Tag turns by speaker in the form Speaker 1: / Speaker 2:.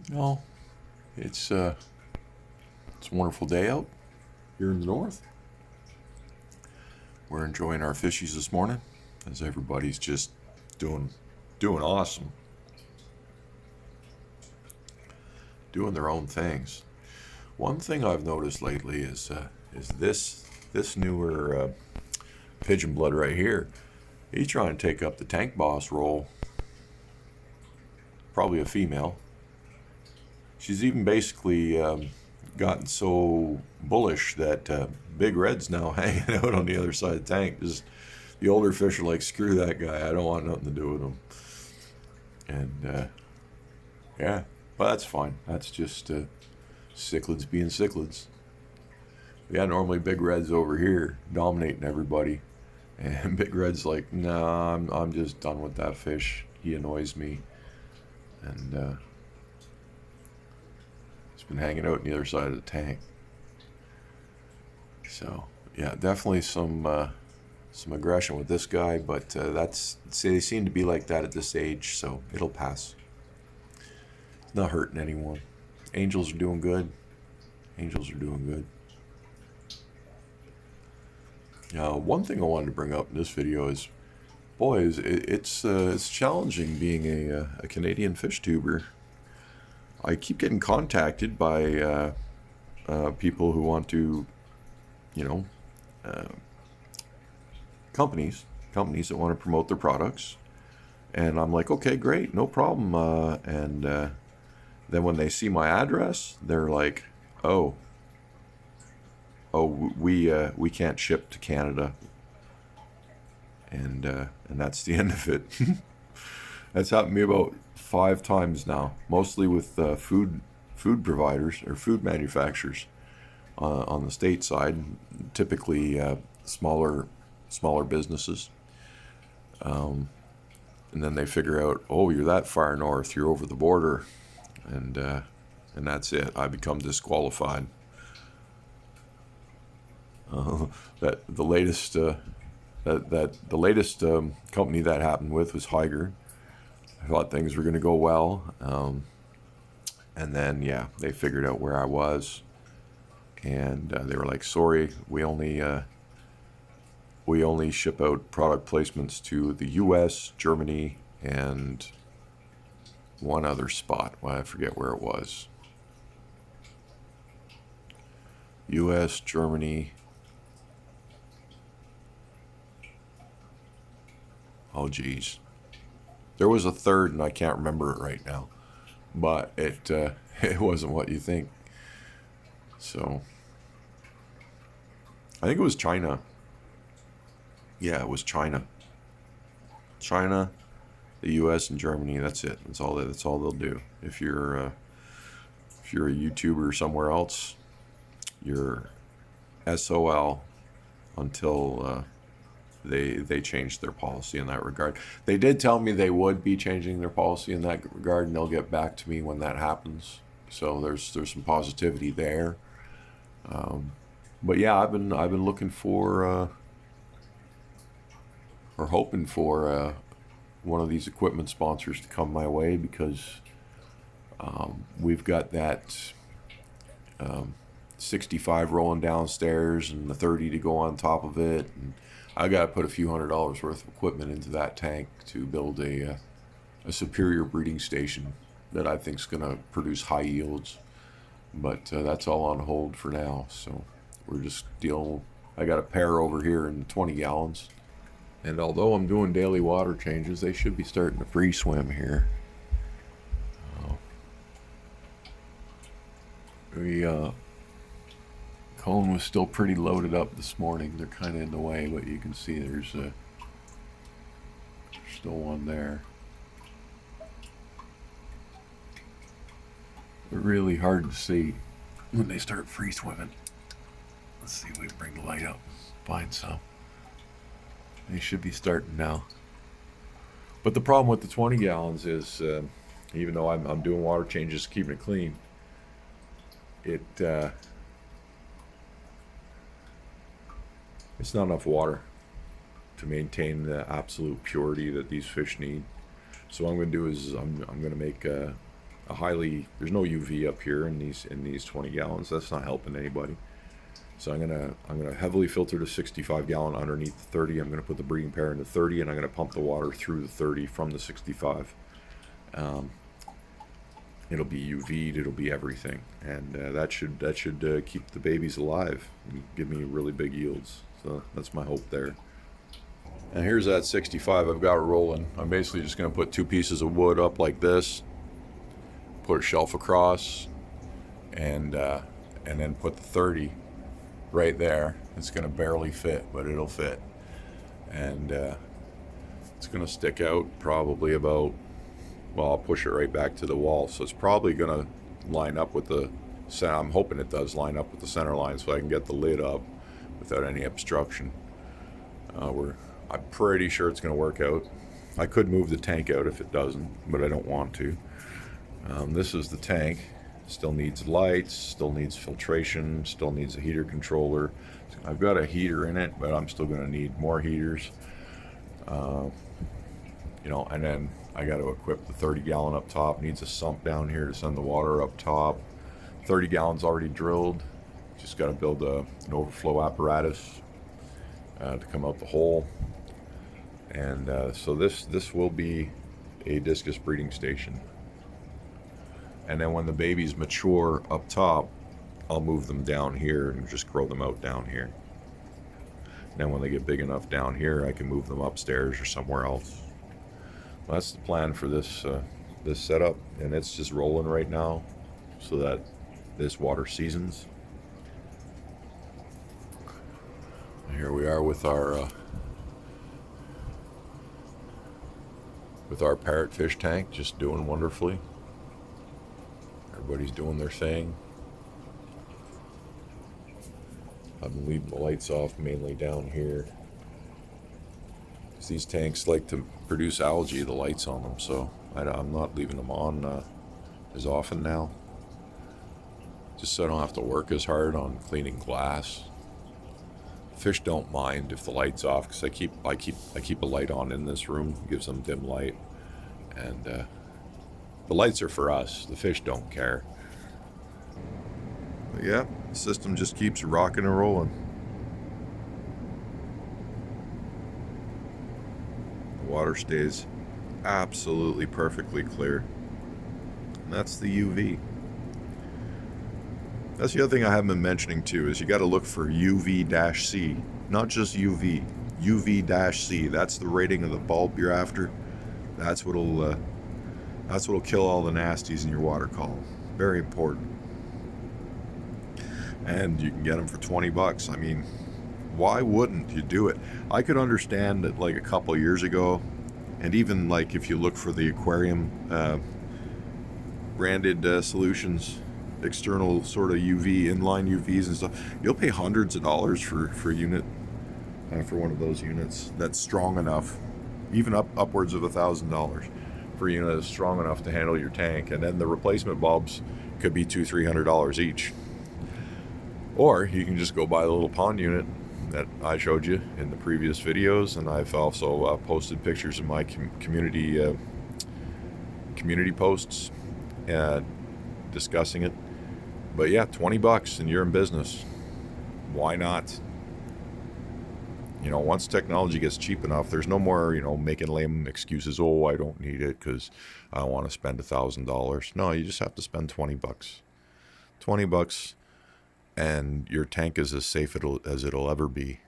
Speaker 1: You know, it's a wonderful day out here in the north. We're enjoying our fishies this morning, as everybody's just doing doing awesome, doing their own things. One thing I've noticed lately is this newer pigeon blood right here. He's trying to take up the tank boss role. Probably a female. She's even basically gotten so bullish that Big Red's now hanging out on the other side of the tank. Just the older fish are like, screw that guy. I don't want nothing to do with him. And yeah, but that's fine. That's just cichlids being cichlids. Yeah, normally Big Red's over here dominating everybody, and Big Red's like, nah, I'm just done with that fish. He annoys me, and he's been hanging out on the other side of the tank. So yeah, definitely some aggression with this guy, but they seem to be like that at this age, so it'll pass. It's not hurting anyone. Angels are doing good. Angels are doing good. One thing I wanted to bring up in this video is, boys, it's challenging being a Canadian fish tuber. I keep getting contacted by people who want to, you know, uh, companies that want to promote their products, and I'm like, okay, great, no problem. And then when they see my address, they're like, oh, we can't ship to Canada, and that's the end of it. That's happened to me about 5 times now, mostly with food providers or food manufacturers on the state side, typically smaller businesses. And then they figure out, oh, you're that far north, you're over the border, and that's it. I become disqualified. That the latest the latest company that happened with was Higer. I thought things were going to go well, and then yeah, they figured out where I was, and they were like, sorry, we only ship out product placements to the U.S., Germany, and one other spot. Well, I forget where it was. U.S., Germany. Oh, geez. There was a third, and I can't remember it right now. But it it wasn't what you think. So I think it was China. Yeah, it was China. China, the U.S. and Germany. That's it. That's all. That's all they'll do. If you're a YouTuber somewhere else, you're SOL until they change their policy in that regard. They did tell me they would be changing their policy in that regard, and they'll get back to me when that happens. So there's some positivity there. But yeah, I've been looking for or hoping for one of these equipment sponsors to come my way, because we've got that 65 rolling downstairs and the 30 to go on top of it, and I got to put a few $100s worth of equipment into that tank to build a superior breeding station that I think is going to produce high yields. But that's all on hold for now. So we're just dealing. I got a pair over here in 20 gallons. And although I'm doing daily water changes, they should be starting to free swim here. The cone was still pretty loaded up this morning. They're kind of in the way, but you can see there's still one there. They're really hard to see when they start free swimming. Let's see if we can bring the light up, find some. They should be starting now. But the problem with the 20 gallons is, even though I'm doing water changes, keeping it clean, it's not enough water to maintain the absolute purity that these fish need. So what I'm going to do is I'm going to make a there's no UV up here in these 20 gallons. That's not helping anybody. So I'm gonna heavily filter the 65 gallon underneath the 30. I'm gonna put the breeding pair in the 30, and I'm gonna pump the water through the 30 from the 65. It'll be UV'd, it'll be everything, and that should keep the babies alive and give me really big yields. So that's my hope there. And here's that 65 I've got rolling. I'm basically just gonna put 2 pieces of wood up like this, put a shelf across, and then put the 30 right there. It's gonna barely fit, but it'll fit, and it's gonna stick out probably about, well, I'll push it right back to the wall, so it's probably gonna line up with the center. I'm hoping it does line up with the center line so I can get the lid up without any obstruction. I'm pretty sure it's gonna work out. I could move the tank out if it doesn't, but I don't want to. This is the tank. Still needs lights, still needs filtration, still needs a heater controller. I've got a heater in it, but I'm still going to need more heaters. And then I got to equip the 30 gallon up top. Needs a sump down here to send the water up top. 30 gallons already drilled. Just got to build an overflow apparatus to come out the hole. And so this will be a discus breeding station. And then when the babies mature up top, I'll move them down here and just grow them out down here. Then when they get big enough down here, I can move them upstairs or somewhere else. Well, that's the plan for this setup, and it's just rolling right now so that this water seasons. Here we are with our parrotfish tank, just doing wonderfully. Everybody's doing their thing. I've been leaving the lights off mainly down here. These tanks like to produce algae, the lights on them, so I'm not leaving them on as often now. Just so I don't have to work as hard on cleaning glass. Fish don't mind if the light's off because I keep a light on in this room. It gives them dim light, and the lights are for us. The fish don't care. But yeah, the system just keeps rocking and rolling. The water stays absolutely perfectly clear. And that's the UV. That's the other thing I haven't been mentioning too, is you got to look for UV-C, not just UV. UV-C. That's the rating of the bulb you're after. That's what'll kill all the nasties in your water column. Very important. And you can get them for 20 bucks. I mean, why wouldn't you do it? I could understand that like a couple years ago, and even like if you look for the aquarium branded solutions, external sort of UV, inline UVs and stuff, you'll pay hundreds of dollars for a unit, for one of those units that's strong enough, even upwards of $1,000 for a unit that's strong enough to handle your tank. And then the replacement bulbs could be $200-300 each. Or you can just go buy the little pond unit that I showed you in the previous videos, and I've also posted pictures of my community posts discussing it. But yeah, 20 bucks and you're in business. Why not? You know, once technology gets cheap enough, there's no more, making lame excuses. Oh, I don't need it because I want to spend $1,000. No, you just have to spend 20 bucks. 20 bucks, and your tank is as safe as it'll ever be.